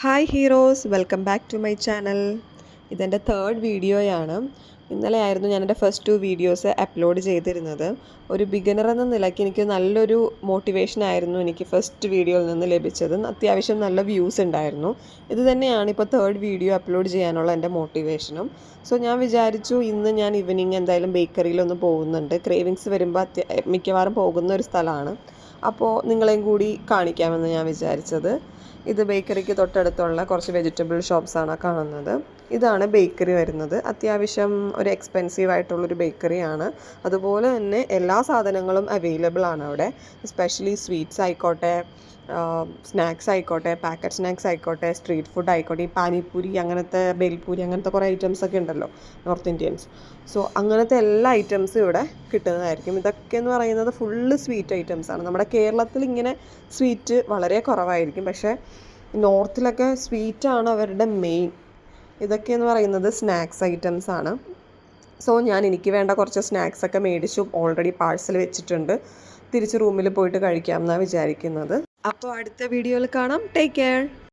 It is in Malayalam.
Hi heroes, welcome back to my channel. ഇതെൻ്റെ തേർഡ് വീഡിയോയാണ്. ഇന്നലെ ആയിരുന്നു ഞാൻ എൻ്റെ ഫസ്റ്റ് 2 വീഡിയോസ് അപ്ലോഡ് ചെയ്തിരുന്നത്. ഒരു ബിഗിനർ എന്ന നിലയ്ക്ക് എനിക്ക് നല്ലൊരു മോട്ടിവേഷൻ ആയിരുന്നു എനിക്ക് ഫസ്റ്റ് വീഡിയോയിൽ നിന്ന് ലഭിച്ചത്. അത്യാവശ്യം നല്ല വ്യൂസ് ഉണ്ടായിരുന്നു. ഇത് തന്നെയാണ് ഇപ്പോൾ തേർഡ് വീഡിയോ അപ്ലോഡ് ചെയ്യാനുള്ള എൻ്റെ മോട്ടിവേഷനും. സോ ഞാൻ വിചാരിച്ചു ഇന്ന് ഞാൻ ഈവനിങ് എന്തായാലും ബേക്കറിയിലൊന്ന് പോകുന്നുണ്ട്. ക്രേവിങ്സ് വരുമ്പോൾ മിക്കവാറും പോകുന്ന ഒരു സ്ഥലമാണ്. അപ്പോൾ നിങ്ങളെയും കൂടി കാണിക്കാമെന്ന് ഞാൻ വിചാരിച്ചത്. ഇത് ബേക്കറിക്ക് തൊട്ടടുത്തുള്ള കുറച്ച് വെജിറ്റബിൾ ഷോപ്സാണ് കാണുന്നത്. ഇതാണ് ബേക്കറി വരുന്നത്. അത്യാവശ്യം ഒരു എക്സ്പെൻസീവ് ആയിട്ടുള്ളൊരു ബേക്കറിയാണ്. അതുപോലെ തന്നെ എല്ലാ സാധനങ്ങളും അവൈലബിൾ ആണ് അവിടെ. എസ്പെഷ്യലി സ്വീറ്റ്സ് ആയിക്കോട്ടെ, സ്നാക്സ് ആയിക്കോട്ടെ, പാക്കറ്റ് സ്നാക്സ് ആയിക്കോട്ടെ, സ്ട്രീറ്റ് ഫുഡ് ആയിക്കോട്ടെ, ഈ പാനിപ്പൂരി അങ്ങനത്തെ ബേൽപൂരി അങ്ങനത്തെ കുറേ ഐറ്റംസ് ഒക്കെ ഉണ്ടല്ലോ നോർത്ത് ഇന്ത്യൻസ്. സോ അങ്ങനത്തെ എല്ലാ ഐറ്റംസും ഇവിടെ കിട്ടുന്നതായിരിക്കും. ഇതൊക്കെ എന്ന് പറയുന്നത് ഫുള്ള് സ്വീറ്റ് ഐറ്റംസാണ്. നമ്മുടെ കേരളത്തിൽ ഇങ്ങനെ സ്വീറ്റ് വളരെ കുറവായിരിക്കും, പക്ഷേ നോർത്തിലൊക്കെ സ്വീറ്റാണ് അവരുടെ മെയിൻ. ഇതൊക്കെ എന്ന് പറയുന്നത് സ്നാക്സ് ഐറ്റംസ് ആണ്. സോ ഞാൻ എനിക്ക് വേണ്ട കുറച്ച് സ്നാക്സൊക്കെ മേടിച്ചു, ഓൾറെഡി പാഴ്സൽ വെച്ചിട്ടുണ്ട്. തിരിച്ച് റൂമിൽ പോയിട്ട് കഴിക്കാമെന്നാണ് വിചാരിക്കുന്നത്. അപ്പോൾ അടുത്ത വീഡിയോയിൽ കാണാം. Take care.